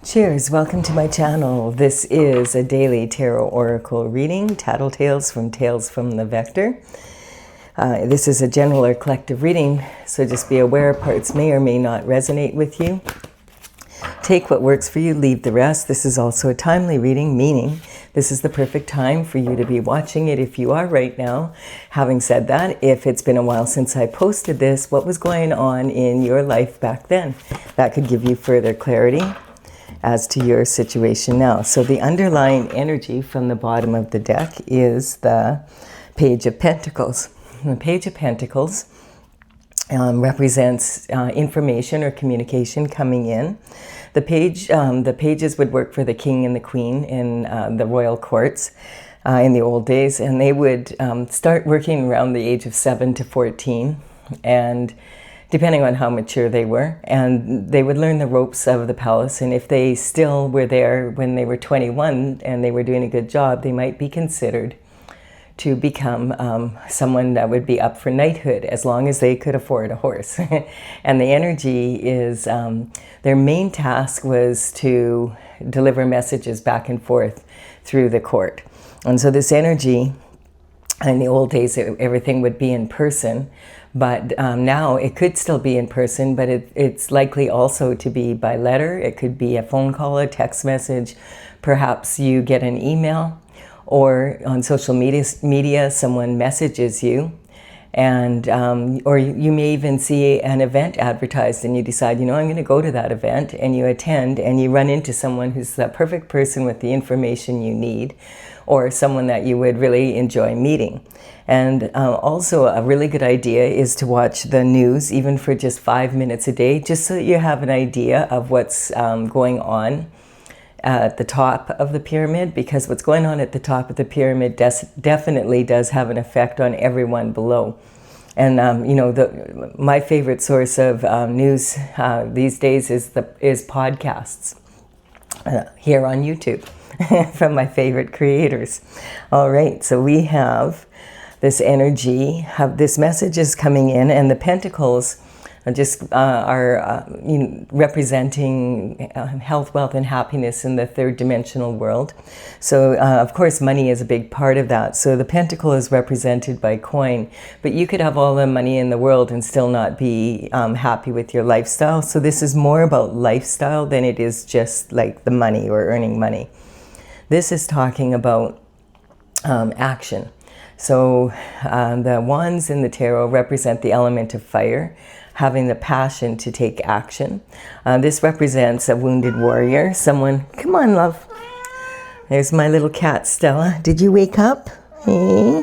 Cheers, welcome to my channel. This is a daily tarot oracle reading, Tattle Tales from the Vector. This is a general or collective reading, so just be aware parts may or may not resonate with you. Take what works for you, leave the rest. This is also a timely reading, meaning this is the perfect time for you to be watching it if you are right now. Having said that, if it's been a while since I posted this, what was going on in your life back then? That could give you further clarity as to your situation now. So the underlying energy from the bottom of the deck is the Page of Pentacles. The Page of Pentacles represents information or communication coming in. The pages would work for the king and the queen in the royal courts in the old days, and they would start working around the age of 7 to 14, and depending on how mature they were, and they would learn the ropes of the palace. And if they still were there when they were 21 and they were doing a good job, they might be considered to become someone that would be up for knighthood as long as they could afford a horse. And the energy is, their main task was to deliver messages back and forth through the court. And so this energy, in the old days, everything would be in person. But now it could still be in person, but it's likely also to be by letter. It could be a phone call, a text message. Perhaps you get an email, or on social media someone messages you. And or you may even see an event advertised and you decide, I'm going to go to that event, and you attend and you run into someone who's the perfect person with the information you need, or someone that you would really enjoy meeting. And also a really good idea is to watch the news, even for just 5 minutes a day, just so that you have an idea of what's going on at the top of the pyramid, because what's going on at the top of the pyramid definitely does have an effect on everyone below. And my favorite source of news these days is podcasts here on YouTube from my favorite creators. All right, so we have this energy, this message is coming in, and the pentacles are representing health, wealth, and happiness in the third dimensional world. So, of course, money is a big part of that. So the pentacle is represented by coin, but you could have all the money in the world and still not be happy with your lifestyle. So this is more about lifestyle than it is just like the money or earning money. This is talking about action. So the wands in the tarot represent the element of fire, having the passion to take action. This represents a wounded warrior, someone, come on, love. There's my little cat, Stella. Did you wake up? Hey?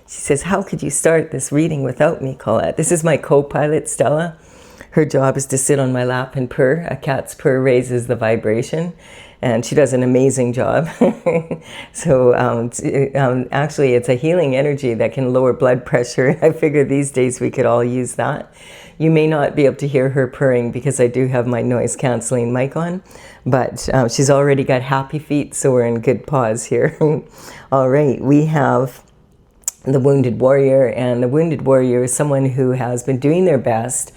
She says, how could you start this reading without me, Colette? This is my co-pilot, Stella. Her job is to sit on my lap and purr. A cat's purr raises the vibration, and she does an amazing job. So actually, it's a healing energy that can lower blood pressure. I figure these days we could all use that. You may not be able to hear her purring because I do have my noise canceling mic on, but she's already got happy feet, so we're in good paws here. All right, we have the wounded warrior, and the wounded warrior is someone who has been doing their best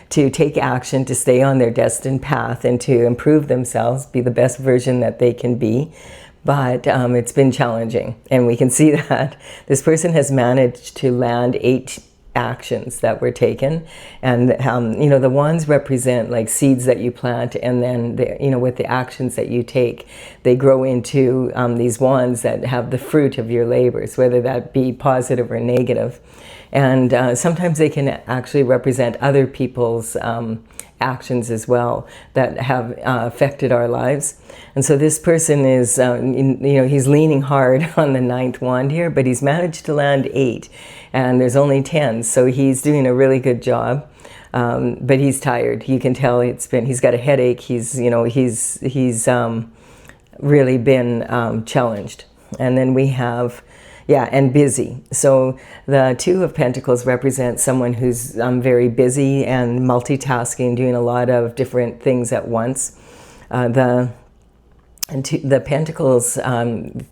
to take action, to stay on their destined path, and to improve themselves, be the best version that they can be. But it's been challenging, and we can see that this person has managed to land 8 actions that were taken. And the wands represent like seeds that you plant, and then with the actions that you take, they grow into these wands that have the fruit of your labors, whether that be positive or negative. And sometimes they can actually represent other people's actions as well that have affected our lives. And so this person is, he's leaning hard on the 9th wand here, but he's managed to land 8, and there's only 10. So he's doing a really good job. But he's tired. You can tell he's got a headache. He's really been challenged. And then we have, and busy. So the 2 of Pentacles represents someone who's very busy and multitasking, doing a lot of different things at once. The And the pentacles in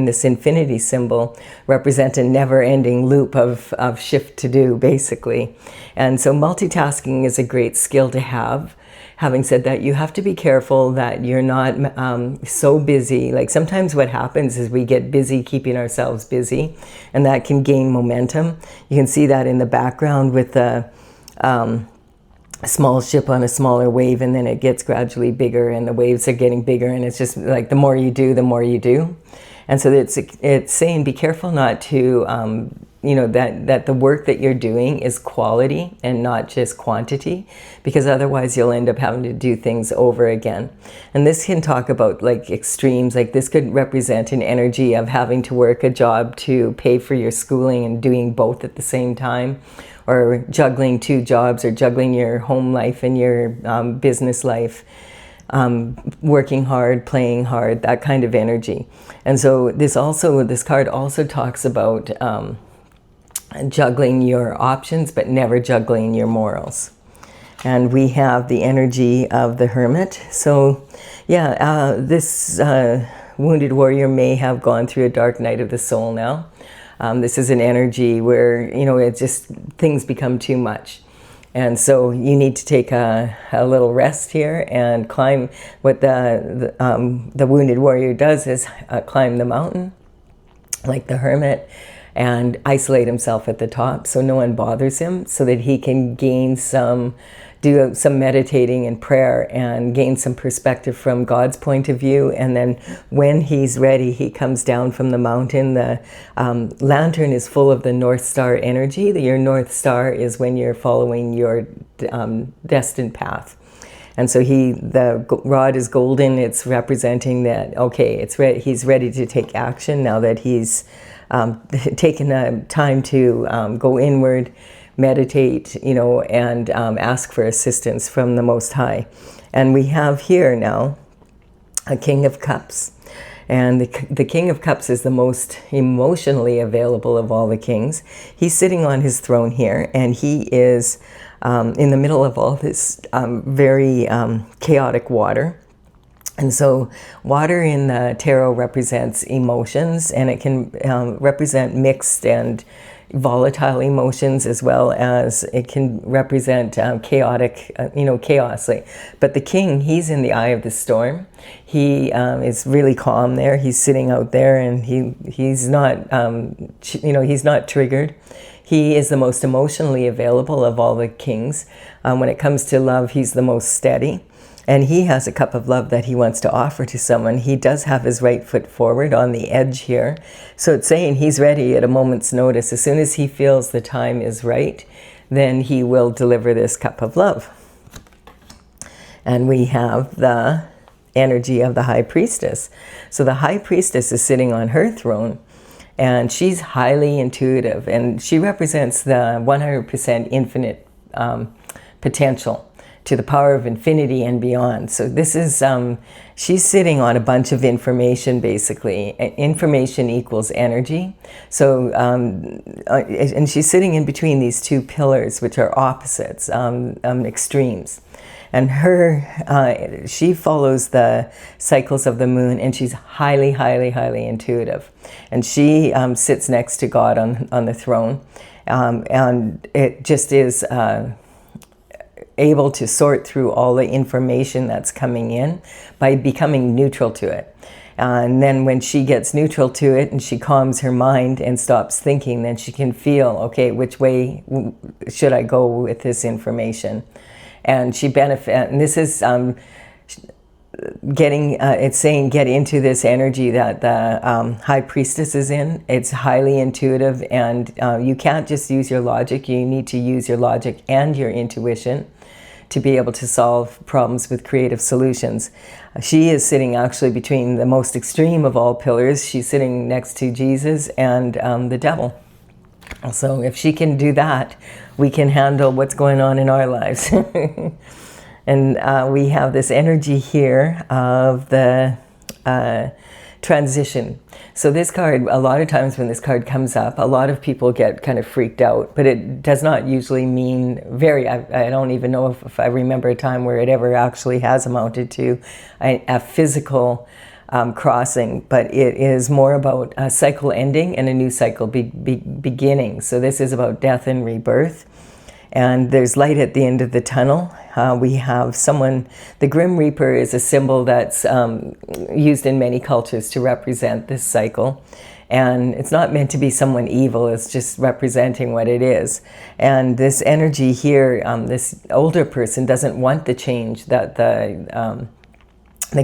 this infinity symbol represent a never-ending loop of shift to do, basically. And so multitasking is a great skill to have. Having said that, you have to be careful that you're not so busy. Like sometimes what happens is we get busy keeping ourselves busy, and that can gain momentum. You can see that in the background with the a small ship on a smaller wave, and then it gets gradually bigger and the waves are getting bigger, and it's just like the more you do, the more you do. And so it's saying be careful not to, that the work that you're doing is quality and not just quantity, because otherwise you'll end up having to do things over again. And this can talk about like extremes. Like this could represent an energy of having to work a job to pay for your schooling and doing both at the same time, or juggling 2 jobs, or juggling your home life and your business life, working hard, playing hard, that kind of energy. And so this card also talks about juggling your options, but never juggling your morals. And we have the energy of the Hermit. So yeah, this wounded warrior may have gone through a dark night of the soul now. This is an energy where, it just, things become too much. And so you need to take a little rest here and climb. What the wounded warrior does is climb the mountain, like the Hermit, and isolate himself at the top so no one bothers him, so that he can do some meditating and prayer and gain some perspective from God's point of view. And then when he's ready, he comes down from the mountain. The lantern is full of the North Star energy. Your North Star is when you're following your destined path. And so the rod is golden. It's representing that, okay, he's ready to take action now that he's taken the time to go inward, meditate, and ask for assistance from the Most High. And we have here now a King of Cups. And the King of Cups is the most emotionally available of all the kings. He's sitting on his throne here, and he is in the middle of all this very chaotic water. And so water in the tarot represents emotions, and it can represent mixed and volatile emotions, as well as it can represent chaotic, chaos. But the king, he's in the eye of the storm. He is really calm there. He's sitting out there, and he's not, he's not triggered. He is the most emotionally available of all the kings. When it comes to love, he's the most steady. And he has a cup of love that he wants to offer to someone. He does have his right foot forward on the edge here. So it's saying he's ready at a moment's notice. As soon as he feels the time is right, then he will deliver this cup of love. And we have the energy of the High Priestess. So the High Priestess is sitting on her throne, and she's highly intuitive, and she represents the 100% infinite potential to the power of infinity and beyond. So this is, she's sitting on a bunch of information, basically. Information equals energy. So, and she's sitting in between these 2 pillars, which are opposites, extremes. And she follows the cycles of the moon, and she's highly, highly, highly intuitive. And she sits next to God on the throne. And it just is able to sort through all the information that's coming in by becoming neutral to it. And then when she gets neutral to it and she calms her mind and stops thinking, then she can feel, okay, which way should I go with this information? And she benefits. And this is it's saying get into this energy that the High Priestess is in. It's highly intuitive, and you can't just use your logic. You need to use your logic and your intuition to be able to solve problems with creative solutions. She is sitting actually between the most extreme of all pillars. She's sitting next to Jesus and the devil. So if she can do that, we can handle what's going on in our lives. And we have this energy here of the transition. So this card, a lot of times when this card comes up, a lot of people get kind of freaked out, but it does not usually mean I don't even know if I remember a time where it ever actually has amounted to a physical crossing, but it is more about a cycle ending and a new cycle beginning. So this is about death and rebirth. And there's light at the end of the tunnel. We have someone, the Grim Reaper is a symbol that's used in many cultures to represent this cycle. And it's not meant to be someone evil, it's just representing what it is. And this energy here, this older person doesn't want the change that the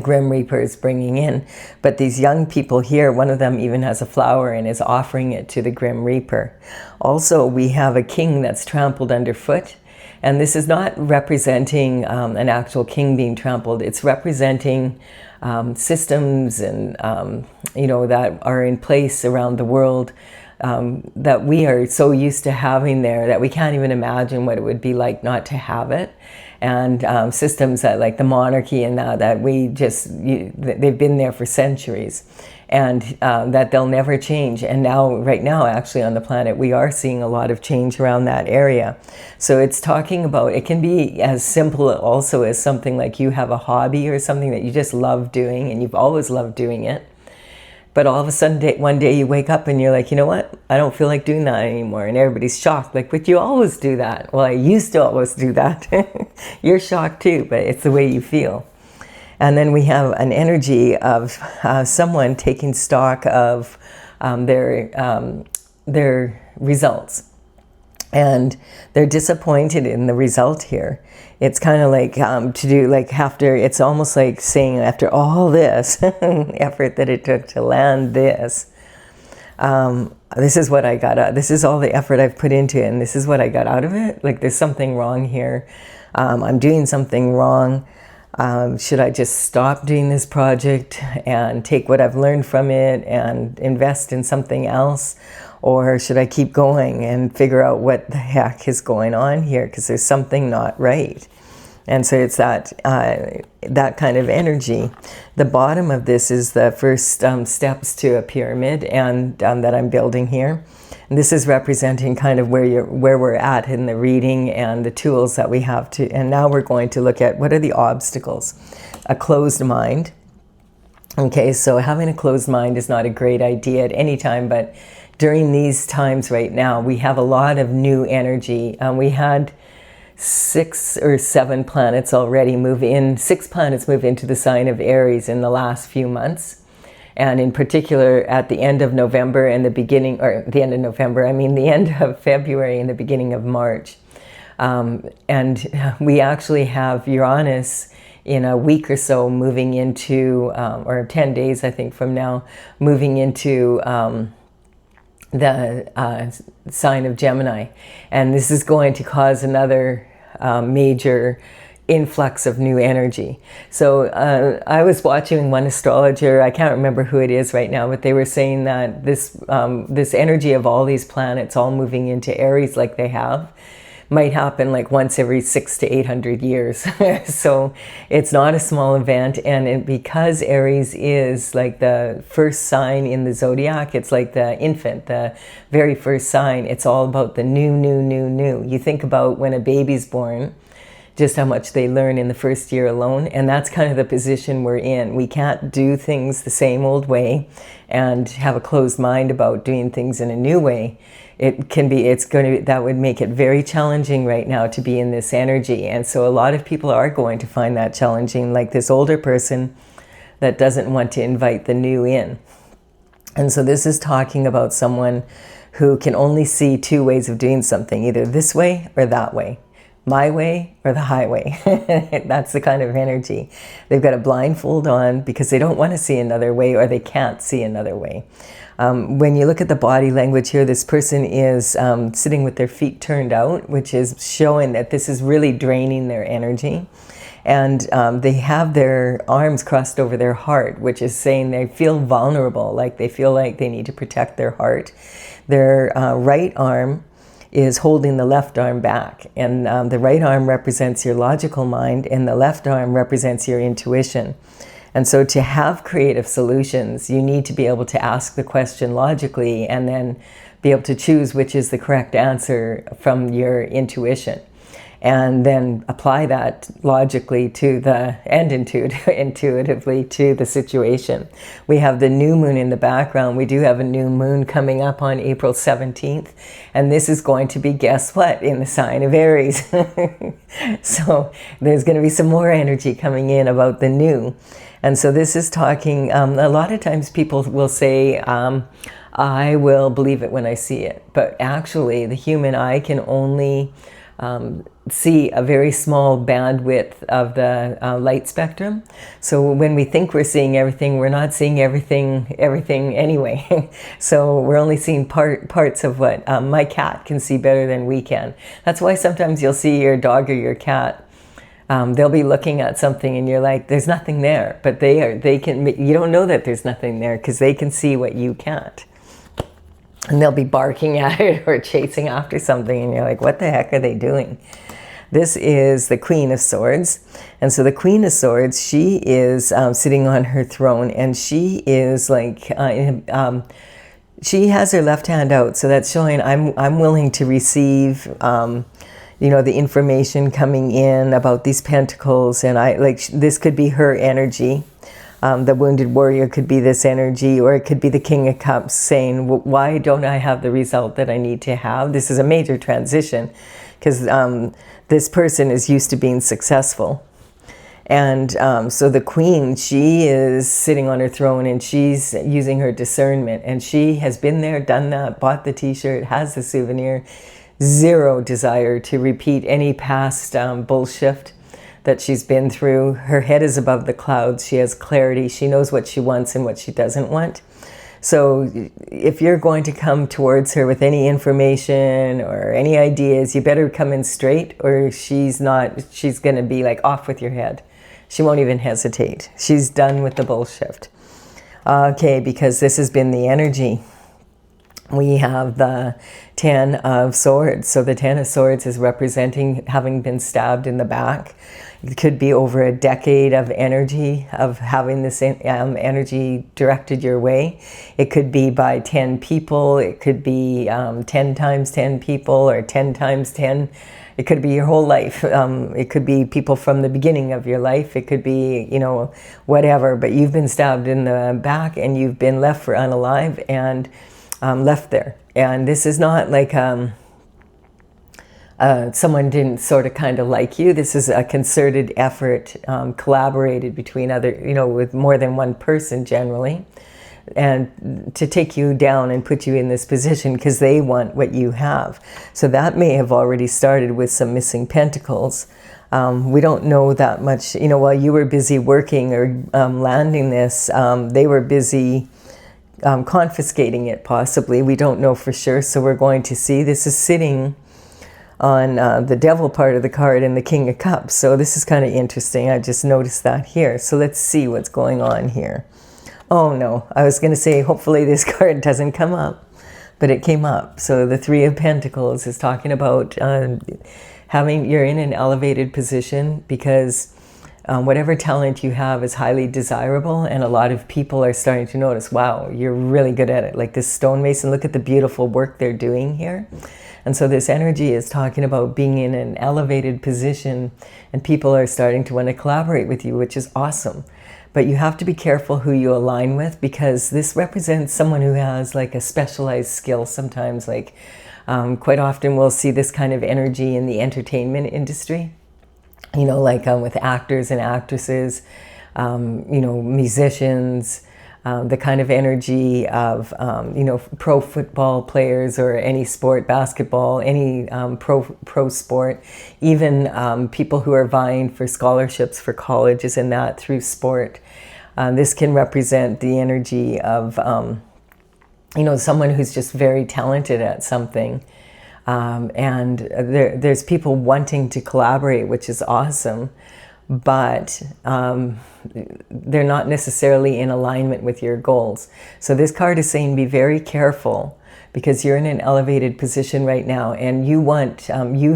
Grim Reaper is bringing in. But these young people here, one of them even has a flower and is offering it to the Grim Reaper. Also, we have a king that's trampled underfoot. And this is not representing an actual king being trampled. It's representing systems and, that are in place around the world that we are so used to having there that we can't even imagine what it would be like not to have it. And systems that, like the monarchy and that we just, they've been there for centuries, and that they'll never change. And now, right now, actually on the planet, we are seeing a lot of change around that area. So it's talking about, it can be as simple also as something like you have a hobby or something that you just love doing and you've always loved doing it. But all of a sudden, one day you wake up and you're like, you know what? I don't feel like doing that anymore. And everybody's shocked. Like, but you always do that. Well, I used to always do that. You're shocked too, but it's the way you feel. And then we have an energy of someone taking stock of their results. And they're disappointed in the result here. It's kind of like it's almost like saying after all this effort that it took to land this, this is what I got out. This is all the effort I've put into it, and this is what I got out of it. Like, there's something wrong here. I'm doing something wrong. Should I just stop doing this project and take what I've learned from it and invest in something else? Or should I keep going and figure out what the heck is going on here? Because there's something not right. And so it's that kind of energy. The bottom of this is the first steps to a pyramid and that I'm building here. And this is representing kind of where we're at in the reading and the tools that we have to. And now we're going to look at what are the obstacles. A closed mind. Okay, so having a closed mind is not a great idea at any time, but during these times right now, we have a lot of new energy. We had 6 or 7 planets already move in. 6 planets move into the sign of Aries in the last few months. And in particular, at the end of November and the end of February and the beginning of March. And we actually have Uranus in a week or so moving into, or 10 days, I think, from now, moving into the sign of Gemini. And this is going to cause another major influx of new energy. So I was watching one astrologer, I can't remember who it is right now, but they were saying that this energy of all these planets all moving into Aries like they have might happen like once every 600 to 800 years. So it's not a small event, and because Aries is like the first sign in the zodiac, it's like the infant, the very first sign. It's all about the new. You think about when a baby's born, just how much they learn in the first year alone, and that's kind of the position we're in. We can't do things the same old way and have a closed mind about doing things in a new way. That would make it very challenging right now to be in this energy. And so a lot of people are going to find that challenging, like this older person that doesn't want to invite the new in. And so this is talking about someone who can only see 2 ways of doing something, either this way or that way. My way or the highway. That's the kind of energy. They've got a blindfold on because they don't want to see another way, or they can't see another way. When you look at the body language here, this person is sitting with their feet turned out, which is showing that this is really draining their energy. And they have their arms crossed over their heart, which is saying they feel vulnerable, like they feel like they need to protect their heart. Their right arm is holding the left arm back, and the right arm represents your logical mind and the left arm represents your intuition. And so to have creative solutions, you need to be able to ask the question logically and then be able to choose which is the correct answer from your intuition, and then apply that logically to intuitively to the situation. We have the new moon in the background. We do have a new moon coming up on April 17th, and this is going to be, guess what, in the sign of Aries. So there's going to be some more energy coming in about the new. And so this is talking, a lot of times people will say, I will believe it when I see it. But actually, the human eye can only see a very small bandwidth of the light spectrum. So when we think we're seeing everything, we're not seeing everything anyway. So we're only seeing parts of what my cat can see better than we can. That's why sometimes you'll see your dog or your cat. They'll be looking at something and you're like, there's nothing there. But you don't know that there's nothing there because they can see what you can't. And they'll be barking at it or chasing after something and you're like, what the heck are they doing? This is the Queen of Swords. And so the Queen of Swords, she is sitting on her throne, and she is like, she has her left hand out. So that's showing I'm willing to receive, the information coming in about these pentacles. And this could be her energy. The wounded warrior could be this energy, or it could be the King of Cups saying, well, why don't I have the result that I need to have? This is a major transition because this person is used to being successful. And so the Queen, she is sitting on her throne and she's using her discernment. And she has been there, done that, bought the t-shirt, has the souvenir, zero desire to repeat any past bullshit that she's been through. Her head is above the clouds. She has clarity. She knows what she wants and what she doesn't want. So if you're going to come towards her with any information or any ideas, you better come in straight, or she's going to be like, off with your head. She won't even hesitate. She's done with the bullshit. Okay, because this has been the energy. We have the Ten of Swords. So the Ten of Swords is representing having been stabbed in the back. It could be over a decade of energy, of having this energy directed your way. It could be by 10 people. It could be 10 times 10 people, or 10 times 10. It could be your whole life. It could be people from the beginning of your life. It could be, whatever. But you've been stabbed in the back and you've been left for unalive and left there. And this is not like someone didn't sort of kind of like you. This is a concerted effort, collaborated between other, with more than one person generally, and to take you down and put you in this position because they want what you have. So that may have already started with some missing pentacles. We don't know that much. While you were busy working or landing this, they were busy confiscating it possibly. We don't know for sure. So we're going to see. This is sitting on the devil part of the card and the King of Cups. So this is kind of interesting. I just noticed that here. So let's see what's going on here. Oh no, I was going to say hopefully this card doesn't come up, but it came up. So the Three of Pentacles is talking about you're in an elevated position because whatever talent you have is highly desirable, and a lot of people are starting to notice, wow, you're really good at it. Like this stonemason, look at the beautiful work they're doing here. And so this energy is talking about being in an elevated position, and people are starting to want to collaborate with you, which is awesome. But you have to be careful who you align with, because this represents someone who has like a specialized skill sometimes. Like quite often we'll see this kind of energy in the entertainment industry, with actors and actresses, musicians, the kind of energy of, pro football players or any sport, basketball, any pro sport, even people who are vying for scholarships for colleges and that through sport. This can represent the energy of, someone who's just very talented at something. And there's people wanting to collaborate, which is awesome. But they're not necessarily in alignment with your goals. So this card is saying be very careful, because you're in an elevated position right now, and you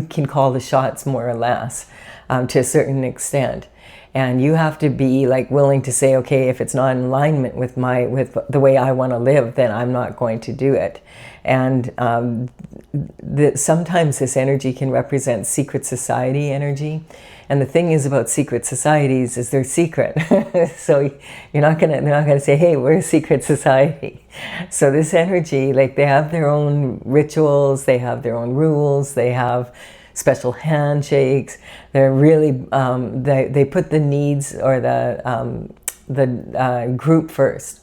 can call the shots more or less to a certain extent. And you have to be like willing to say, okay, if it's not in alignment with the way I want to live, then I'm not going to do it. And sometimes this energy can represent secret society energy. And the thing is about secret societies is they're secret. So they're not gonna say, hey, we're a secret society. So this energy, like, they have their own rituals, they have their own rules, they have special handshakes. They're really they put the needs or the group first.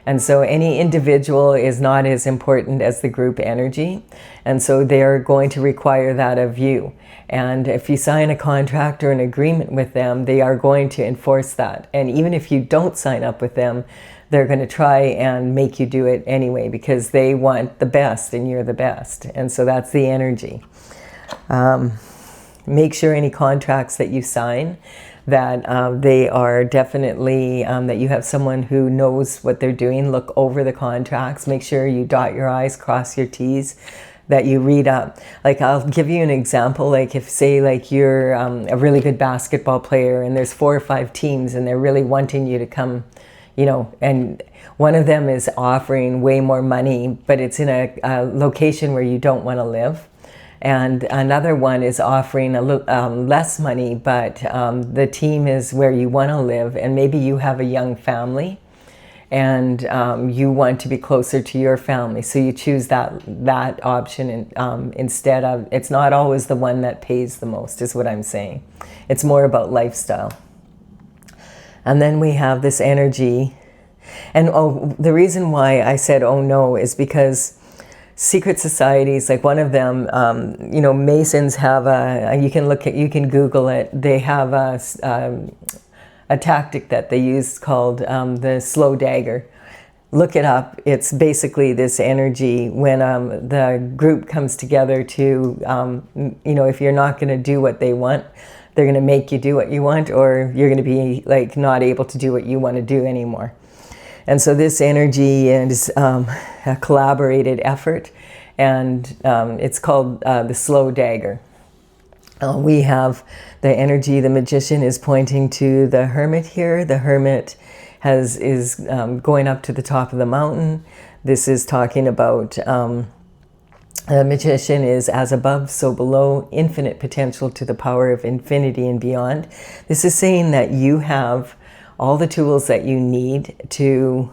And so any individual is not as important as the group energy. And so they're going to require that of you. And if you sign a contract or an agreement with them, they are going to enforce that. And even if you don't sign up with them, they're going to try and make you do it anyway, because they want the best and you're the best. And so that's the energy. Make sure any contracts that you sign that they are definitely, that you have someone who knows what they're doing. Look over the contracts. Make sure you dot your I's, cross your T's, that you read up. Like, I'll give you an example. Like, if, say, like, you're a really good basketball player and there's 4 or 5 teams and they're really wanting you to come, you know, and one of them is offering way more money, but it's in a location where you don't want to live. And another one is offering a little less money, but the team is where you want to live, and maybe you have a young family and you want to be closer to your family, so you choose that option instead of, it's not always the one that pays the most, is what I'm saying. It's more about lifestyle. And then we have this energy, and the reason why I said oh no is because secret societies, like one of them, you know, Masons have you can Google it. They have a tactic that they use called the slow dagger. Look it up. It's basically this energy when the group comes together to, you know, if you're not going to do what they want, they're going to make you do what you want, or you're going to be like not able to do what you want to do anymore. And so this energy is a collaborated effort, and it's called the slow dagger. We have the energy, the magician is pointing to the hermit here. The hermit is going up to the top of the mountain. This is talking about the magician is as above, so below, infinite potential to the power of infinity and beyond. This is saying that you have all the tools that you need to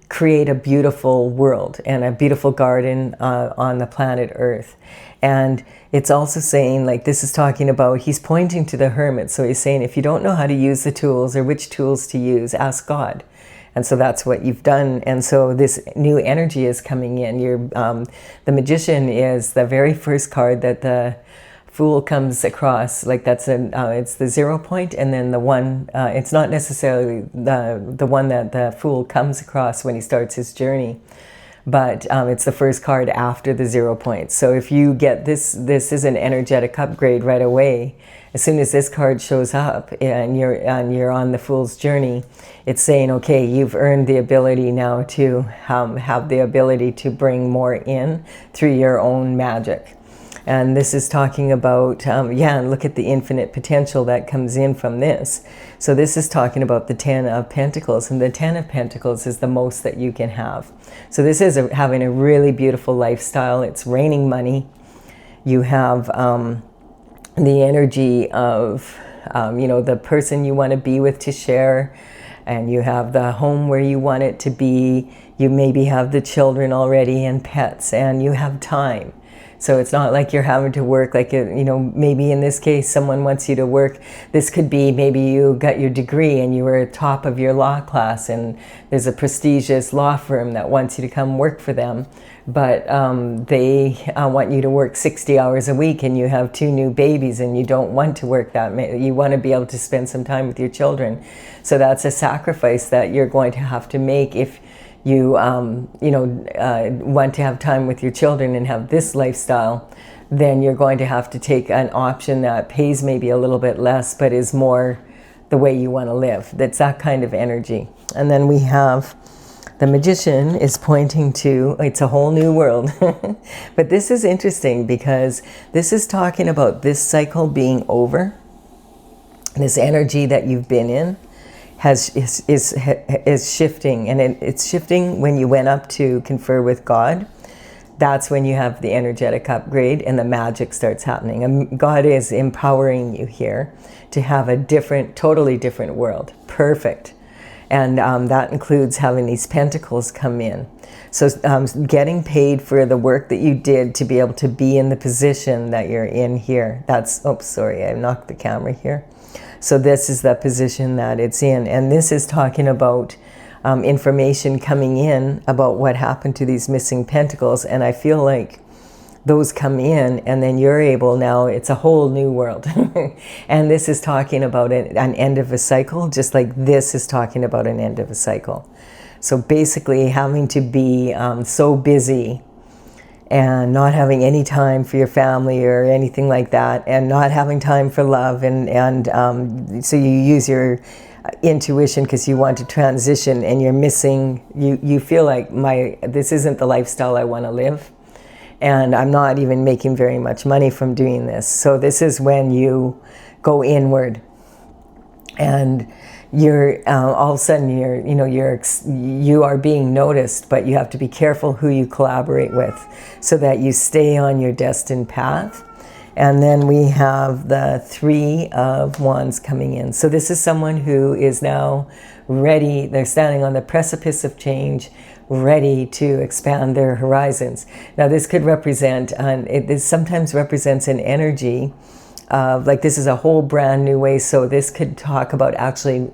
create a beautiful world and a beautiful garden on the planet Earth. And it's also saying, like, this is talking about, he's pointing to the hermit. So he's saying, if you don't know how to use the tools or which tools to use, ask God. And so that's what you've done. And so this new energy is coming in. The magician is the very first card that the Fool comes across. Like, that's it's the 0 point, and then the one, it's not necessarily the one that the Fool comes across when he starts his journey, but it's the first card after the 0 point. So if you get this is an energetic upgrade right away. As soon as this card shows up and you're on the Fool's journey, it's saying, okay, you've earned the ability now to have the ability to bring more in through your own magic. And this is talking about, and look at the infinite potential that comes in from this. So this is talking about the 10 of Pentacles, and the 10 of Pentacles is the most that you can have. So this is having a really beautiful lifestyle. It's raining money. You have the energy of, you know, the person you want to be with to share, and you have the home where you want it to be. You maybe have the children already and pets, and you have time. So it's not like you're having to work, like, you know, maybe in this case, someone wants you to work. This could be maybe you got your degree and you were top of your law class, and there's a prestigious law firm that wants you to come work for them. But they want you to work 60 hours a week, and you have 2 new babies and you don't want to work that. You want to be able to spend some time with your children. So that's a sacrifice that you're going to have to make if you want to have time with your children and have this lifestyle. Then you're going to have to take an option that pays maybe a little bit less, but is more the way you want to live. That's that kind of energy. And then we have the magician is pointing to, it's a whole new world. But this is interesting because this is talking about this cycle being over. this energy that you've been in is shifting, and it's shifting when you went up to confer with God. That's when you have the energetic upgrade and the magic starts happening. And God is empowering you here to have a different, totally different world. Perfect. And that includes having these pentacles come in. So getting paid for the work that you did to be able to be in the position that you're in here. That's, oh, sorry, I knocked the camera here. So this is the position that it's in. And this is talking about information coming in about what happened to these missing pentacles. And I feel like those come in, and then you're able now, it's a whole new world. And this is talking about an end of a cycle, just like this is talking about an end of a cycle. So basically having to be so busy and not having any time for your family or anything like that, and not having time for love, and so you use your intuition because you want to transition, and you're missing, you feel like this isn't the lifestyle I want to live, and I'm not even making very much money from doing this. So this is when you go inward, and you're all of a sudden you are being noticed, but you have to be careful who you collaborate with so that you stay on your destined path. And then we have the Three of Wands coming in. So this is someone who is now ready. They're standing on the precipice of change, ready to expand their horizons. Now this could represent, this sometimes represents an energy of like this is a whole brand new way. So this could talk about actually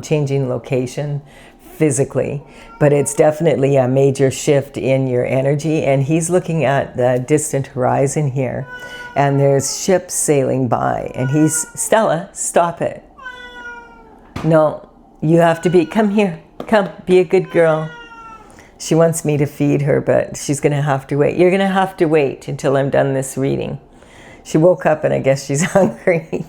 changing location physically, but it's definitely a major shift in your energy. And he's looking at the distant horizon here, and there's ships sailing by, and Stella, stop it. No, you have to be, come here, come, be a good girl. She wants me to feed her, but she's gonna have to wait. You're gonna have to wait until I'm done this reading. She woke up and I guess she's hungry.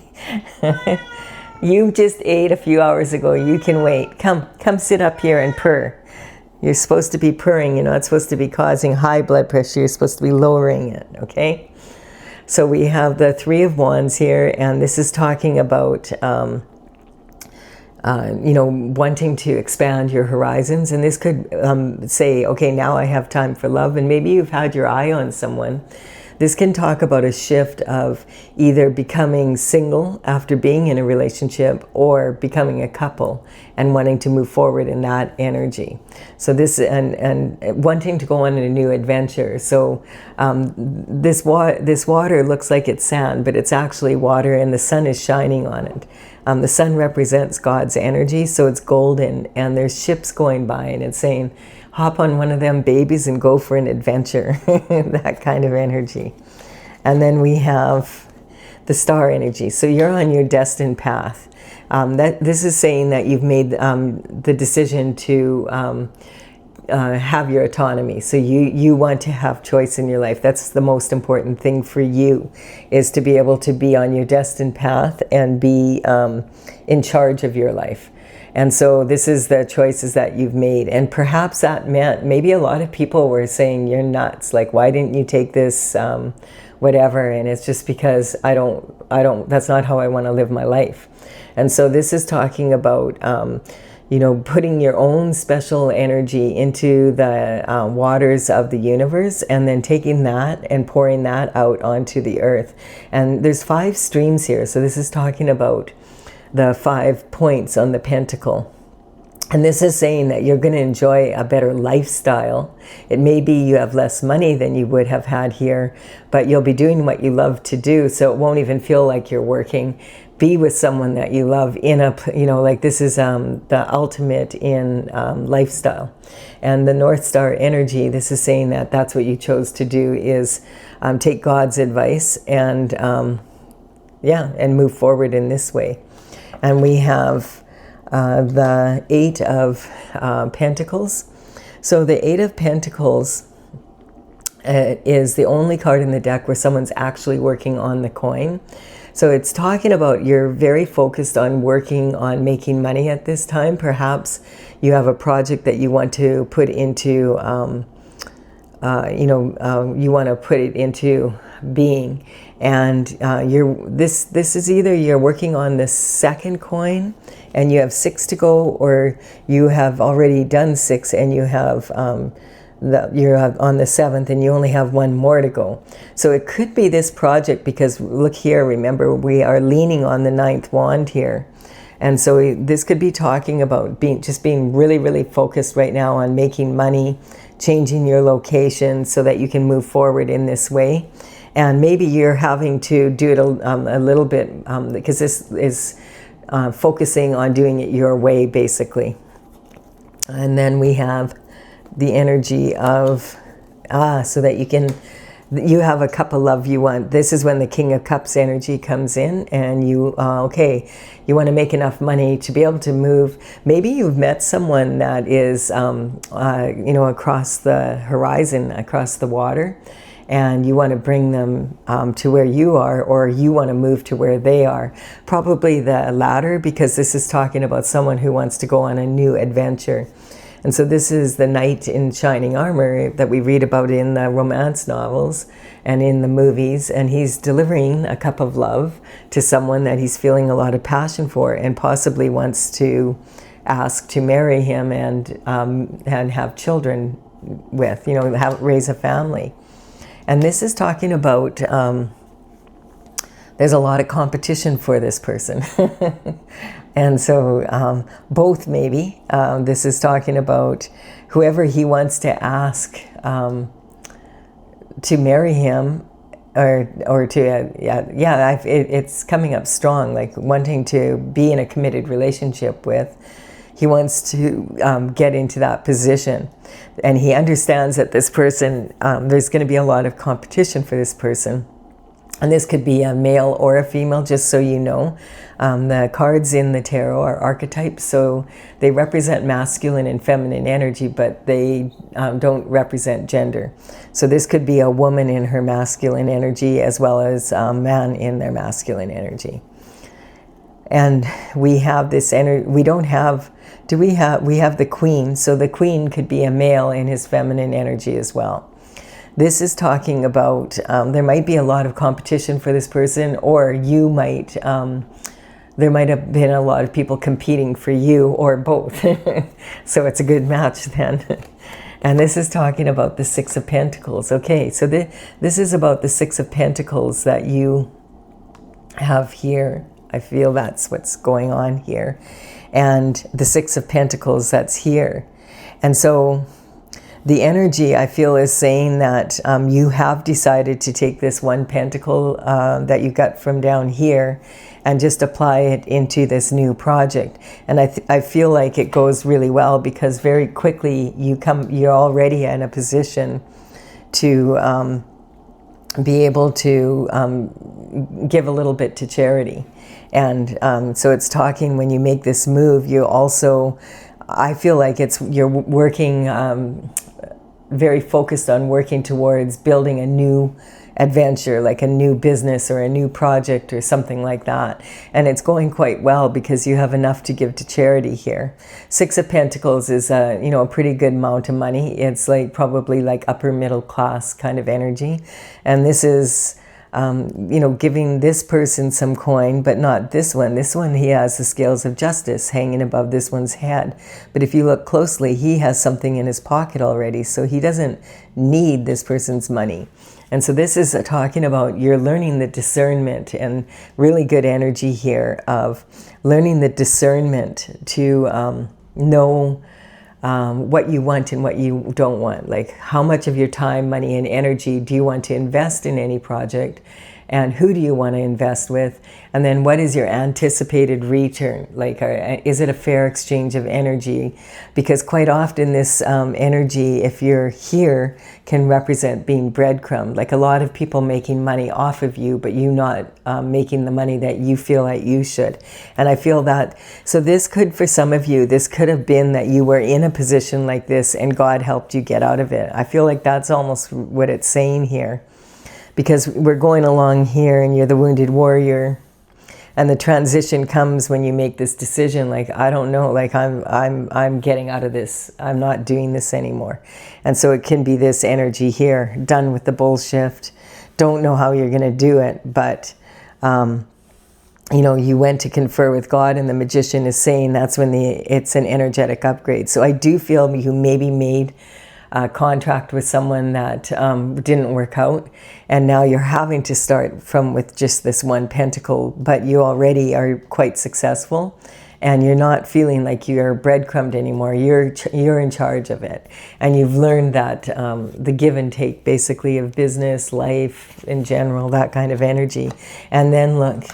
You just ate a few hours ago. You can wait. Come sit up here and purr. You're supposed to be purring. You're not supposed to be causing high blood pressure. You're supposed to be lowering it, okay? So we have the Three of Wands here, and this is talking about, wanting to expand your horizons. And this could say, okay, now I have time for love. And maybe you've had your eye on someone. This can talk about a shift of either becoming single after being in a relationship or becoming a couple and wanting to move forward in that energy. So this, and wanting to go on a new adventure. So this water looks like it's sand, but it's actually water, and the sun is shining on it. The sun represents God's energy, so it's golden, and there's ships going by, and it's saying, hop on one of them babies and go for an adventure. That kind of energy. And then we have the star energy. So you're on your destined path. This is saying that you've made the decision to have your autonomy. So you want to have choice in your life. That's the most important thing for you, is to be able to be on your destined path and be in charge of your life. And so this is the choices that you've made. And perhaps that meant, maybe a lot of people were saying, you're nuts. Like, why didn't you take this, whatever? And it's just because that's not how I want to live my life. And so this is talking about, putting your own special energy into the waters of the universe, and then taking that and pouring that out onto the earth. And there's 5 streams here. So this is talking about the 5 points on the pentacle. And this is saying that you're going to enjoy a better lifestyle. It may be you have less money than you would have had here, but you'll be doing what you love to do, so it won't even feel like you're working. Be with someone that you love in a, like this is the ultimate in lifestyle. And the North Star energy, this is saying that that's what you chose to do, is take God's advice and, and move forward in this way. And we have the 8 of Pentacles. So the 8 of Pentacles is the only card in the deck where someone's actually working on the coin. So it's talking about you're very focused on working on making money at this time. Perhaps you have a project that you want to put into you want to put it into being. And this is either you're working on the second coin and you have 6 to go, or you have already done 6 and you have you're on the 7th and you only have 1 more to go. So it could be this project, because look here, remember we are leaning on the 9th wand here. And so this could be talking about being really, really focused right now on making money, changing your location so that you can move forward in this way. And maybe you're having to do it a little bit, because this is focusing on doing it your way, basically. And then we have the energy of, so that you have a cup of love you want. This is when the King of Cups energy comes in, and you want to make enough money to be able to move. Maybe you've met someone that is, across the horizon, across the water, and you want to bring them to where you are, or you want to move to where they are. Probably the latter, because this is talking about someone who wants to go on a new adventure. And so this is the knight in shining armor that we read about in the romance novels and in the movies. And he's delivering a cup of love to someone that he's feeling a lot of passion for, and possibly wants to ask to marry him and have children with, raise a family. And this is talking about, there's a lot of competition for this person. And so both maybe. This is talking about whoever he wants to ask to marry him, or to, it's coming up strong, like wanting to be in a committed relationship with. He wants to get into that position. And he understands that this person, there's going to be a lot of competition for this person. And this could be a male or a female, just so you know. The cards in the tarot are archetypes, so they represent masculine and feminine energy, but they don't represent gender. So this could be a woman in her masculine energy, as well as a man in their masculine energy. And we have this energy, we have the queen, so the queen could be a male in his feminine energy as well. This is talking about, there might be a lot of competition for this person, or you might, there might have been a lot of people competing for you, or both. So it's a good match then. And this is talking about the 6 of Pentacles. Okay, so this is about the 6 of Pentacles that you have here. I feel that's what's going on here. And the 6 of Pentacles that's here. And so the energy, I feel, is saying that you have decided to take this 1 pentacle that you got from down here and just apply it into this new project. And I feel like it goes really well, because very quickly you're already in a position to be able to give a little bit to charity. And so it's talking, when you make this move, you also, I feel like you're working very focused on working towards building a new adventure, like a new business or a new project or something like that. And it's going quite well, because you have enough to give to charity here. 6 of Pentacles is a pretty good amount of money. It's like probably like upper middle class kind of energy. And this is giving this person some coin, but not this one. This one, he has the scales of justice hanging above this one's head. But if you look closely, he has something in his pocket already, so he doesn't need this person's money. And so this is talking about you're learning the discernment, and really good energy here of learning the discernment to know what you want and what you don't want. Like, how much of your time, money, and energy do you want to invest in any project? And who do you want to invest with? And then what is your anticipated return? Like, is it a fair exchange of energy? Because quite often this energy, if you're here, can represent being breadcrumbed. Like a lot of people making money off of you, but you not making the money that you feel like you should. And I feel that, so this could, for some of you, this could have been that you were in a position like this and God helped you get out of it. I feel like that's almost what it's saying here. Because we're going along here and you're the wounded warrior. And the transition comes when you make this decision, like, I don't know, like I'm getting out of this. I'm not doing this anymore. And so it can be this energy here, done with the bull shift. Don't know how you're going to do it, but you know, you went to confer with God, and the magician is saying that's when it's an energetic upgrade. So I do feel you maybe made a contract with someone that didn't work out, and now you're having to start with just this one pentacle, but you already are quite successful, and you're not feeling like you're breadcrumbed anymore. You're in charge of it, and you've learned that the give and take, basically, of business, life in general, that kind of energy. And then look,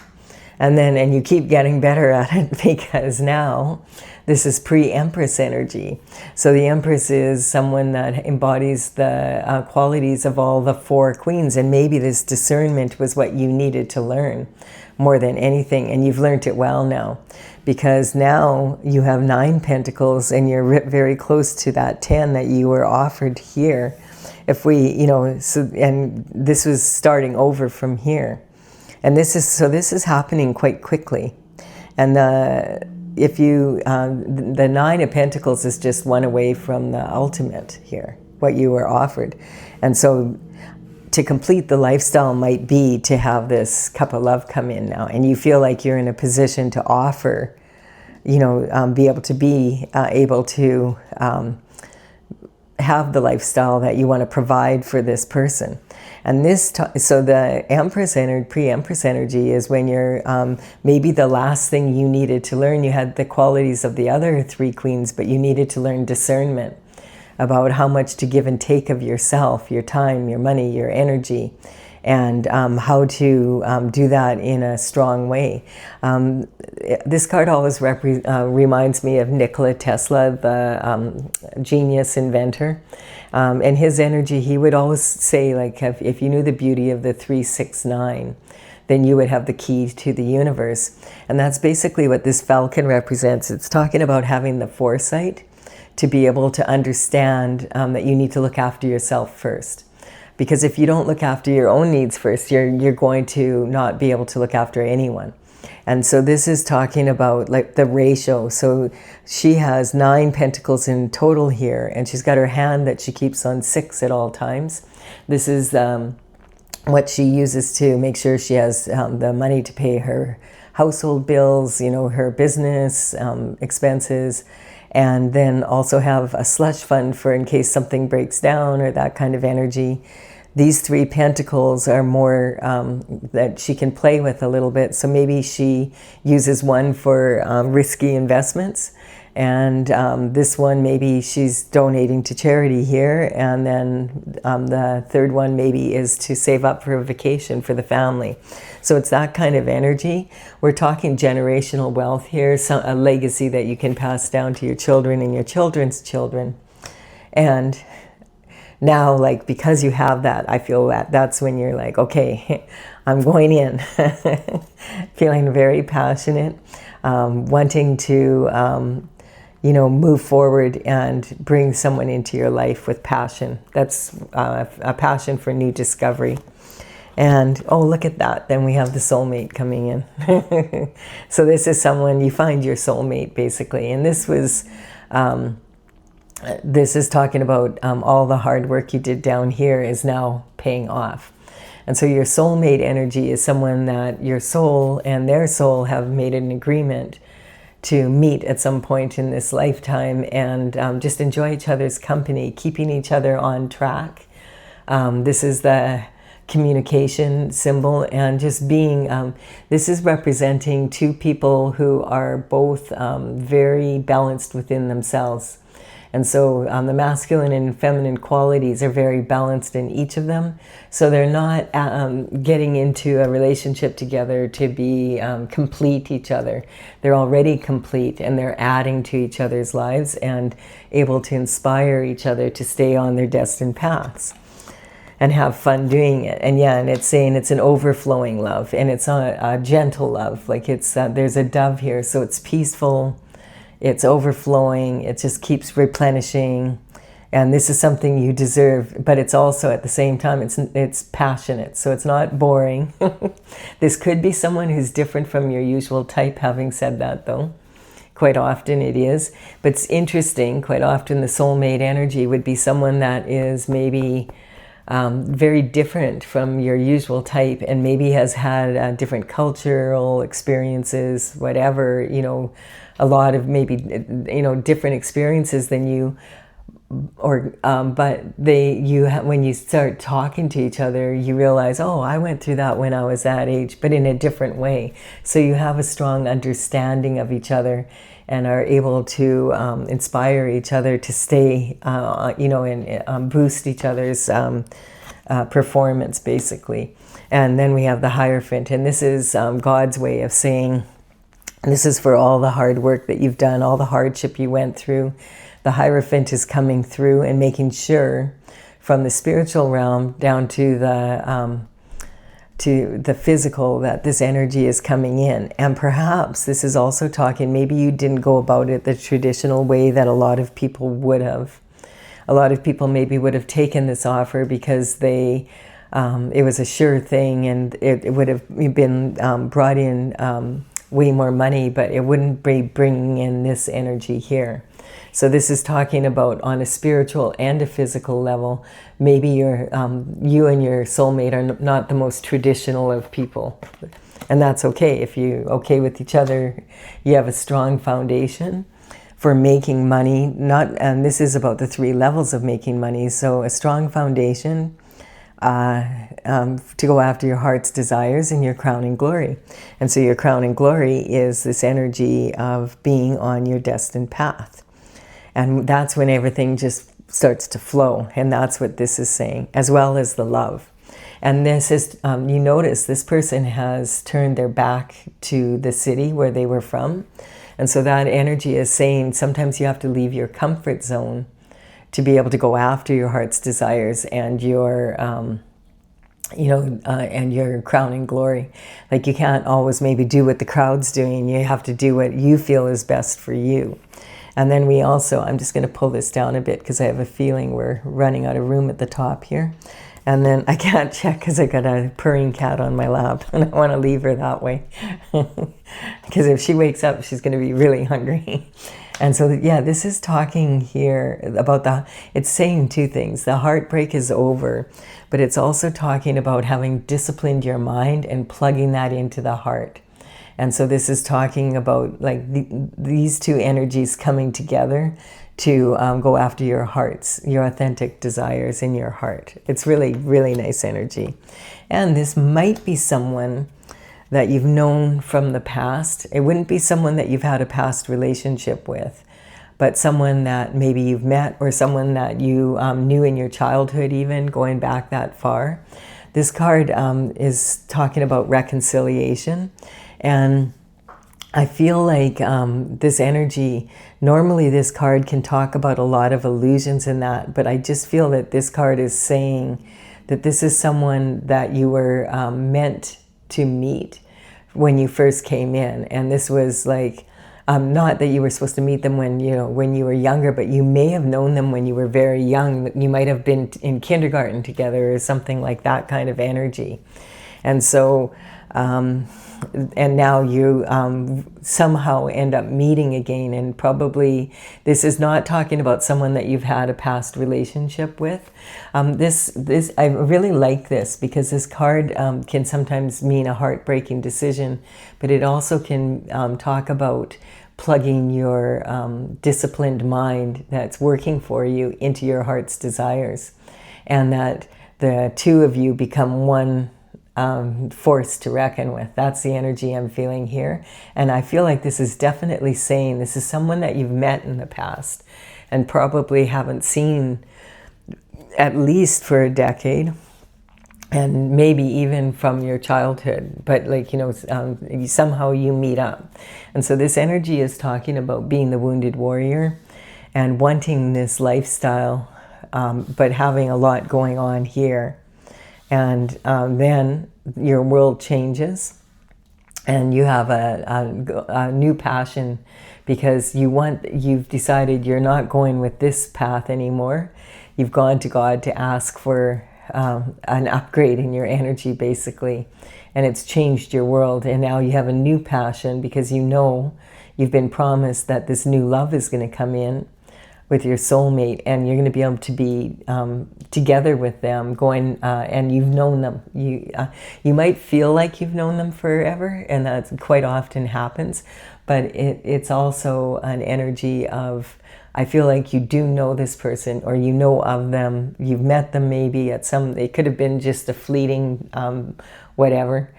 and you keep getting better at it, because now this is pre-Empress energy. So the Empress is someone that embodies the qualities of all the 4 queens, and maybe this discernment was what you needed to learn more than anything, and you've learned it well now, because now you have 9 pentacles, and you're very close to that 10 that you were offered here. If we, you know, so, and this was starting over from here. And this is happening quite quickly. And the 9 of Pentacles is just one away from the ultimate here, what you were offered. And so to complete the lifestyle might be to have this cup of love come in now, and you feel like you're in a position to offer, you know, be able to have the lifestyle that you want to provide for this person. And so the Empress energy, pre-Empress energy, is when you're maybe the last thing you needed to learn. You had the qualities of the other 3 queens, but you needed to learn discernment about how much to give and take of yourself, your time, your money, your energy, and how to do that in a strong way. This card always reminds me of Nikola Tesla, the genius inventor. And his energy, he would always say, like, if you knew the beauty of the 369, then you would have the key to the universe. And that's basically what this falcon represents. It's talking about having the foresight to be able to understand that you need to look after yourself first. Because if you don't look after your own needs first, you're going to not be able to look after anyone. And so this is talking about like the ratio. So she has 9 pentacles in total here, and she's got her hand that she keeps on 6 at all times. This is what she uses to make sure she has the money to pay her household bills, you know, her business expenses, and then also have a slush fund for in case something breaks down or that kind of energy. These 3 pentacles are more that she can play with a little bit. So maybe she uses one for risky investments, and this one maybe she's donating to charity here, and then the 3rd one maybe is to save up for a vacation for the family. So it's that kind of energy. We're talking generational wealth here, a legacy that you can pass down to your children and your children's children. And now, like, because you have that, I feel that that's when you're like, okay, I'm going in. Feeling very passionate, wanting to, you know, move forward and bring someone into your life with passion. That's a passion for new discovery. And, oh, look at that. Then we have the soulmate coming in. So this is someone, you find your soulmate, basically. And this was... this is talking about all the hard work you did down here is now paying off. And so your soulmate energy is someone that your soul and their soul have made an agreement to meet at some point in this lifetime and just enjoy each other's company, keeping each other on track. This is the communication symbol, and just being, this is representing 2 people who are both very balanced within themselves. And so the masculine and feminine qualities are very balanced in each of them. So they're not getting into a relationship together to be complete each other. They're already complete, and they're adding to each other's lives and able to inspire each other to stay on their destined paths and have fun doing it. And yeah, and it's saying it's an overflowing love, and it's a gentle love. Like it's there's a dove here, so it's peaceful. It's overflowing. It just keeps replenishing. And this is something you deserve, but it's also at the same time, it's passionate, so it's not boring. This could be someone who's different from your usual type, having said that though. Quite often it is, but it's interesting, quite often the soulmate energy would be someone that is maybe very different from your usual type, and maybe has had different cultural experiences, whatever, you know, a lot of maybe, you know, different experiences than you, or but when you start talking to each other, you realize, oh, I went through that when I was that age, but in a different way. So you have a strong understanding of each other and are able to inspire each other to stay, you know, and boost each other's performance, basically. And then we have the Hierophant, and this is God's way of saying, this is for all the hard work that you've done, all the hardship you went through. The Hierophant is coming through and making sure, from the spiritual realm down to the physical, that this energy is coming in. And perhaps this is also talking, maybe you didn't go about it the traditional way that a lot of people would have. A lot of people maybe would have taken this offer because it was a sure thing, and it would have been brought in way more money, but it wouldn't be bringing in this energy here. So this is talking about, on a spiritual and a physical level, maybe you and your soulmate are not the most traditional of people. And that's okay. If you're okay with each other, you have a strong foundation for making money. And this is about the 3 levels of making money. So a strong foundation to go after your heart's desires and your crowning glory. And so your crowning glory is this energy of being on your destined path. And that's when everything just starts to flow. And that's what this is saying, as well as the love. And this is, you notice this person has turned their back to the city where they were from. And so that energy is saying sometimes you have to leave your comfort zone to be able to go after your heart's desires and your, and your crowning glory. Like, you can't always maybe do what the crowd's doing. You have to do what you feel is best for you. And then we also, I'm just going to pull this down a bit because I have a feeling we're running out of room at the top here. And then I can't check because I got a purring cat on my lap and I want to leave her that way. Because if she wakes up, she's going to be really hungry. And so, yeah, this is talking here about it's saying 2 things. The heartbreak is over, but it's also talking about having disciplined your mind and plugging that into the heart. And so this is talking about like these 2 energies coming together to go after your hearts, your authentic desires in your heart. It's really, really nice energy. And this might be someone that you've known from the past. It wouldn't be someone that you've had a past relationship with, but someone that maybe you've met, or someone that you knew in your childhood, even going back that far. This card is talking about reconciliation. And I feel like this energy, normally this card can talk about a lot of illusions in that, but I just feel that this card is saying that this is someone that you were meant to meet when you first came in. And this was like, not that you were supposed to meet them when you were younger, but you may have known them when you were very young. You might have been in kindergarten together or something like that kind of energy. And so, and now you somehow end up meeting again, and probably this is not talking about someone that you've had a past relationship with. This I really like this, because this card can sometimes mean a heartbreaking decision, but it also can talk about plugging your disciplined mind that's working for you into your heart's desires, and that the 2 of you become one force to reckon with. That's the energy I'm feeling here. And I feel like this is definitely saying this is someone that you've met in the past and probably haven't seen at least for a decade, and maybe even from your childhood, but like, somehow you meet up. And so this energy is talking about being the wounded warrior and wanting this lifestyle, but having a lot going on here. And then your world changes, and you have a new passion because you've decided you're not going with this path anymore. You've gone to God to ask for an upgrade in your energy, basically, and it's changed your world. And now you have a new passion because you know you've been promised that this new love is going to come in with your soulmate, and you're going to be able to be together with them, going and you've known them. You might feel like you've known them forever, and that quite often happens. But it's also an energy of, I feel like you do know this person, or you know of them. You've met them maybe at some. It could have been just a fleeting whatever.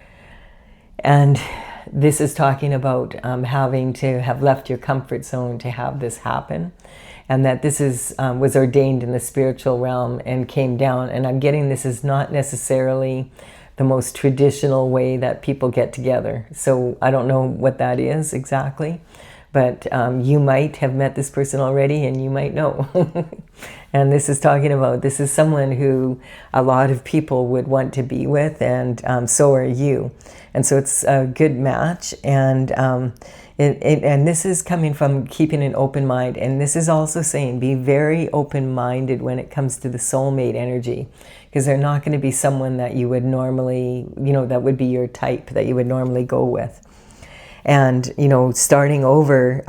And this is talking about having to have left your comfort zone to have this happen. And that this was ordained in the spiritual realm and came down. And I'm getting this is not necessarily the most traditional way that people get together. So I don't know what that is exactly. But you might have met this person already, and you might know. And this is talking about, this is someone who a lot of people would want to be with, and so are you. And so it's a good match. And and this is coming from keeping an open mind. And this is also saying be very open-minded when it comes to the soulmate energy, because they're not going to be someone that you would normally, that would be your type that you would normally go with. And, starting over,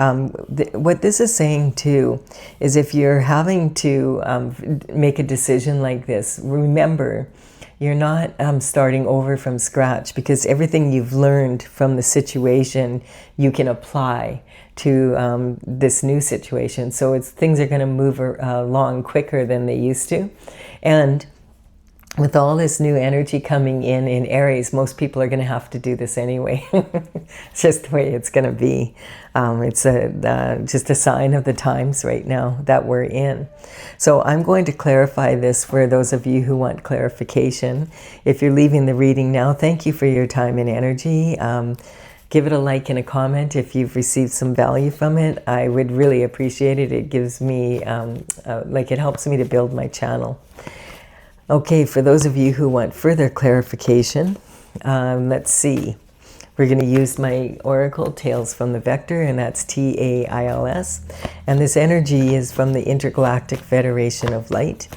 what this is saying too, is if you're having to make a decision like this, remember, you're not starting over from scratch, because everything you've learned from the situation, you can apply to this new situation. So things are going to move along quicker than they used to. And with all this new energy coming in Aries, most people are going to have to do this anyway. It's just the way it's going to be. It's just a sign of the times right now that we're in. So I'm going to clarify this for those of you who want clarification. If you're leaving the reading now, thank you for your time and energy. Give it a like and a comment if you've received some value from it. I would really appreciate it. It gives me, it helps me to build my channel. Okay, for those of you who want further clarification, let's see. We're going to use my oracle, Tales from the Vector, and that's TAILS. And this energy is from the Intergalactic Federation of Light.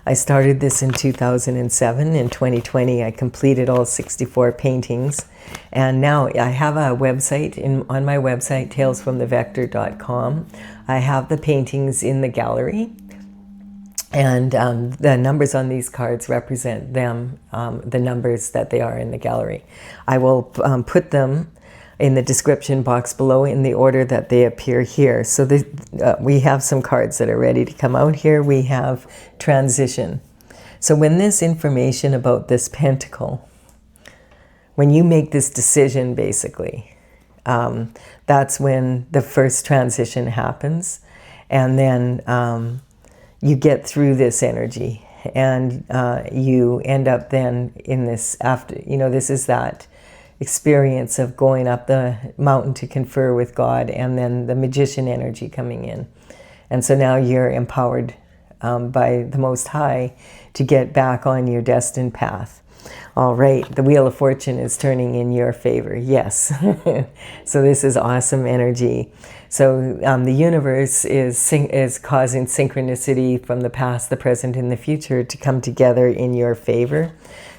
I started this in 2007. In 2020, I completed all 64 paintings. And now I have a website, on my website, talesfromthevector.com. I have the paintings in the gallery. And the numbers on these cards represent them, the numbers that they are in the gallery. I will put them in the description box below in the order that they appear here. So we have some cards that are ready to come out here. We have transition. So when this information about this pentacle, when you make this decision, basically, that's when the first transition happens. And then you get through this energy, and you end up then in this after, this is that experience of going up the mountain to confer with God, and then the magician energy coming in. And so now you're empowered by the Most High to get back on your destined path. All right, the Wheel of Fortune is turning in your favor. Yes. So this is awesome energy. So the universe is causing synchronicity from the past, the present, and the future to come together in your favor,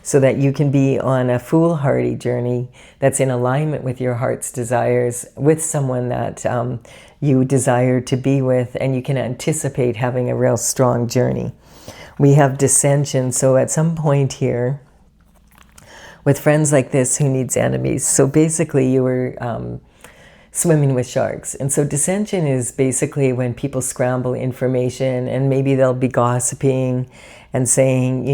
so that you can be on a foolhardy journey that's in alignment with your heart's desires, with someone that you desire to be with, and you can anticipate having a real strong journey. We have dissension, so at some point here, with friends like this, who needs enemies? So basically you were swimming with sharks. And so dissension is basically when people scramble information, and maybe they'll be gossiping and saying,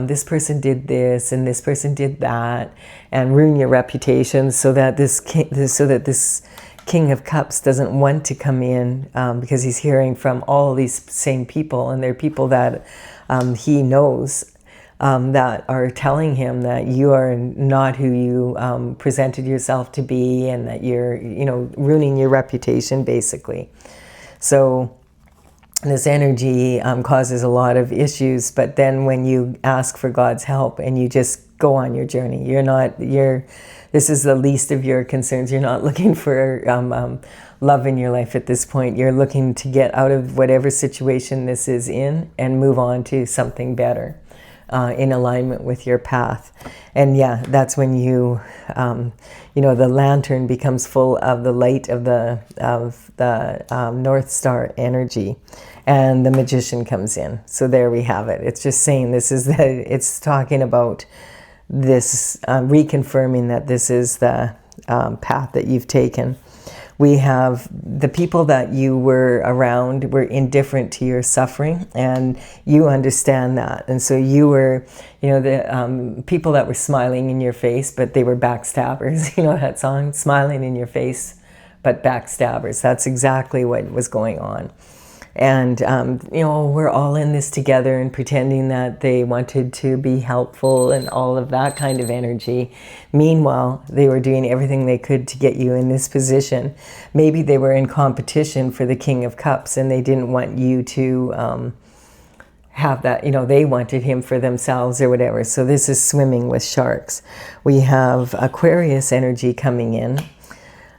this person did this and this person did that, and ruin your reputation, so that this King of Cups doesn't want to come in, because he's hearing from all these same people, and they're people that he knows, that are telling him that you are not who you presented yourself to be, and that you're, ruining your reputation, basically. So this energy causes a lot of issues, but then when you ask for God's help and you just go on your journey. This is the least of your concerns. You're not looking for love in your life at this point. You're looking to get out of whatever situation this is in and move on to something better in alignment with your path. And yeah, that's when the lantern becomes full of the light of the North Star energy, and the magician comes in. So there we have it. It's just saying it's talking about this, reconfirming that this is the path that you've taken. We have the people that you were around were indifferent to your suffering, and you understand that. And so you were, the people that were smiling in your face, but they were backstabbers. You know that song, Smiling in Your Face, but Backstabbers. That's exactly what was going on. And, we're all in this together and pretending that they wanted to be helpful and all of that kind of energy. Meanwhile, they were doing everything they could to get you in this position. Maybe they were in competition for the King of Cups and they didn't want you to have that, they wanted him for themselves or whatever. So this is swimming with sharks. We have Aquarius energy coming in.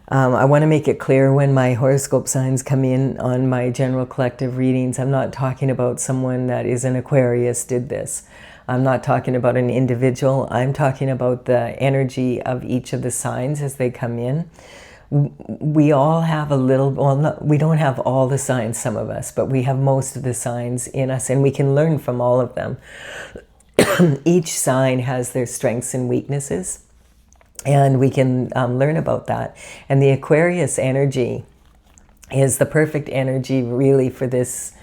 I want to make it clear when my horoscope signs come in on my general collective readings, I'm not talking about someone that is an Aquarius did this. I'm not talking about an individual. I'm talking about the energy of each of the signs as they come in. We all have we don't have all the signs, some of us, but we have most of the signs in us, and we can learn from all of them. Each sign has their strengths and weaknesses. And we can learn about that. And the Aquarius energy is the perfect energy really for this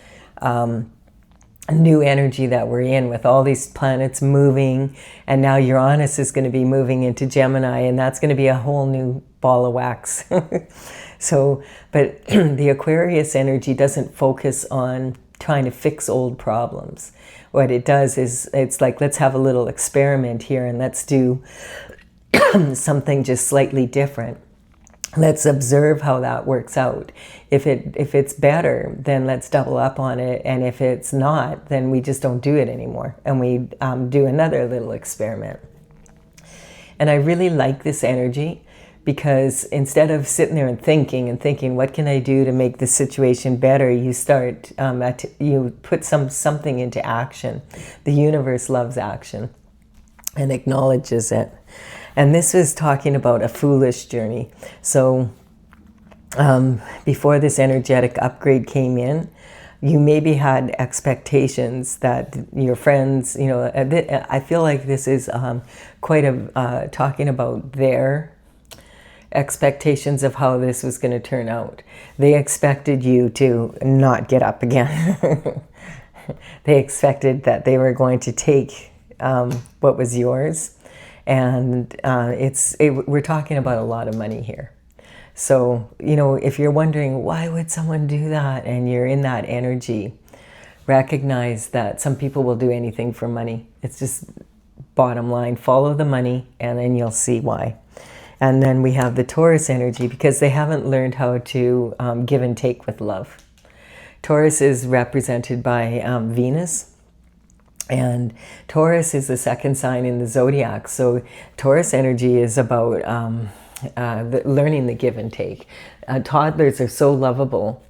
new energy that we're in, with all these planets moving. And now Uranus is going to be moving into Gemini, and that's going to be a whole new ball of wax. But the Aquarius energy doesn't focus on trying to fix old problems. What it does is it's like, let's have a little experiment here and let's do something just slightly different. Let's observe how that works out. If it's better, then let's double up on it. And if it's not, then we just don't do it anymore. And we do another little experiment. And I really like this energy because instead of sitting there and thinking, what can I do to make this situation better? You start, you put something into action. The universe loves action and acknowledges it. And this is talking about a foolish journey. So before this energetic upgrade came in, you maybe had expectations that your friends, I feel like this is quite talking about their expectations of how this was going to turn out. They expected you to not get up again. They expected that they were going to take what was yours. And we're talking about a lot of money here. So, if you're wondering, why would someone do that? And you're in that energy, recognize that some people will do anything for money. It's just bottom line, follow the money, and then you'll see why. And then we have the Taurus energy, because they haven't learned how to give and take with love. Taurus is represented by Venus. And Taurus is the second sign in the zodiac. So Taurus energy is about learning the give and take. Toddlers are so lovable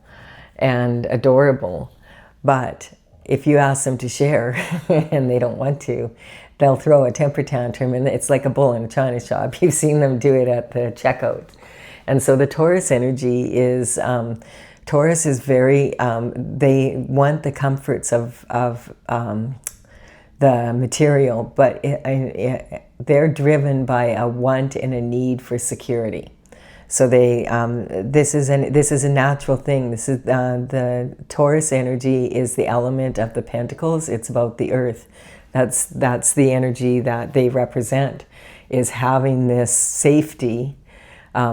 and adorable, but if you ask them to share and they don't want to, they'll throw a temper tantrum, and it's like a bull in a china shop. You've seen them do it at the checkout. And so the Taurus energy is, Taurus is very, they want the comforts of the material, but they're driven by a want and a need for security. So this is a natural thing. This is the Taurus energy is the element of the Pentacles. It's about the earth. That's the energy that they represent, is having this safety,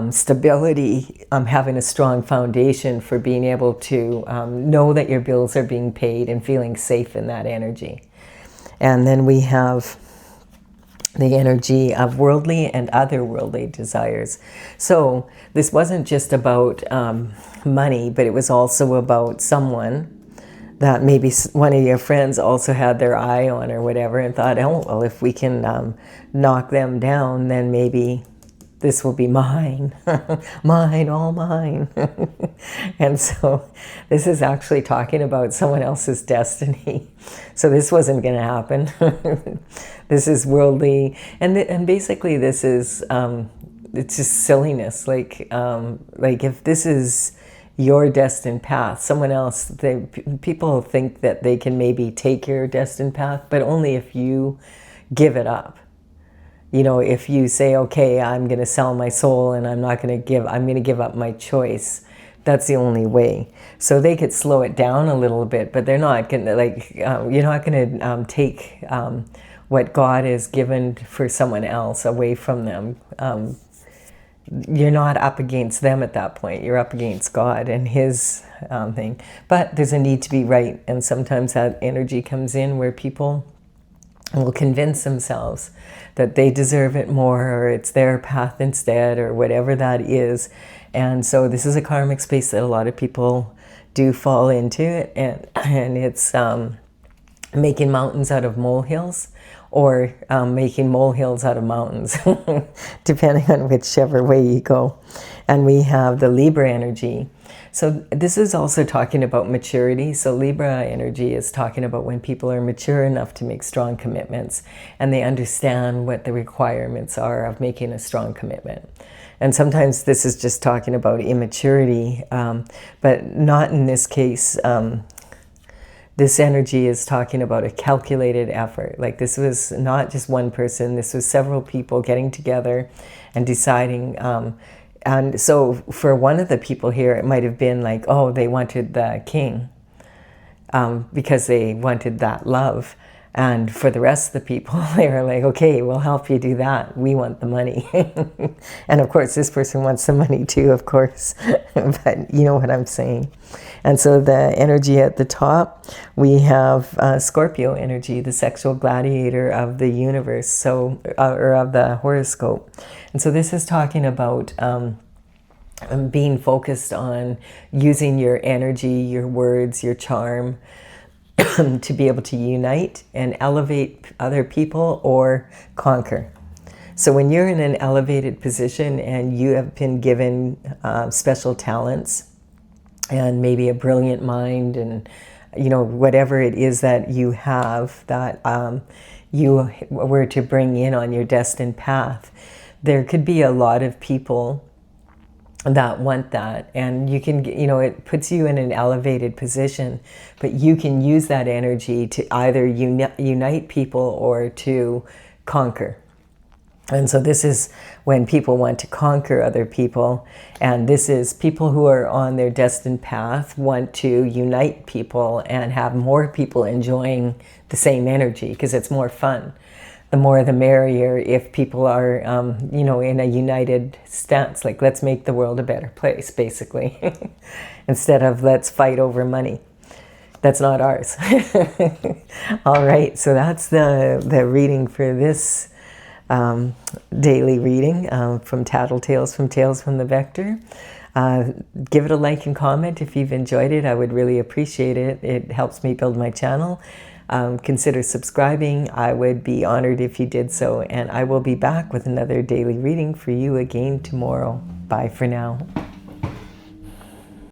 stability, having a strong foundation for being able to know that your bills are being paid and feeling safe in that energy. And then we have the energy of worldly and otherworldly desires. So this wasn't just about money, but it was also about someone that maybe one of your friends also had their eye on or whatever and thought, oh, well, if we can knock them down, then maybe this will be mine, mine, all mine. And so this is actually talking about someone else's destiny. So this wasn't going to happen. This is worldly. And basically this is, it's just silliness. Like if this is your destined path, someone else, people think that they can maybe take your destined path, but only if you give it up. You know, if you say, okay, I'm going to sell my soul and I'm going to give up my choice. That's the only way. So they could slow it down a little bit, but they're not going to, like, you're not going to take what God has given for someone else away from them. You're not up against them at that point. You're up against God and His thing. But there's a need to be right. And sometimes that energy comes in where people will convince themselves that they deserve it more, or it's their path instead, or whatever that is. And so this is a karmic space that a lot of people do fall into it, and it's making mountains out of molehills, or making molehills out of mountains, depending on whichever way you go. And we have the Libra energy. So this is also talking about maturity. So Libra energy is talking about when people are mature enough to make strong commitments and they understand what the requirements are of making a strong commitment. And sometimes this is just talking about immaturity, but not in this case. This energy is talking about a calculated effort. Like this was not just one person, this was several people getting together and deciding. And so for one of the people here, it might have been like, oh, they wanted the king because they wanted that love. And for the rest of the people, they were like, okay, we'll help you do that. We want the money. And of course, this person wants the money too, of course. But you know what I'm saying. And so the energy at the top, we have Scorpio energy, the sexual gladiator of the universe, so or of the horoscope. And so this is talking about being focused on using your energy, your words, your charm, to be able to unite and elevate other people or conquer. So when you're in an elevated position and you have been given special talents and maybe a brilliant mind and, you know, whatever it is that you have that you were to bring in on your destined path, there could be a lot of people that want that, and you can, you know, it puts you in an elevated position, but you can use that energy to either unite people or to conquer. And so this is when people want to conquer other people, and this is people who are on their destined path want to unite people and have more people enjoying the same energy because it's more fun. The more the merrier if people are, you know, in a united stance, like let's make the world a better place, basically, instead of let's fight over money. That's not ours. All right, so that's the reading for this daily reading from Tattle Tales from the Vector. Give it a like and comment if you've enjoyed it. I would really appreciate it. It helps me build my channel. Consider subscribing. I would be honored if you did so, and I will be back with another daily reading for you again tomorrow. Bye for now.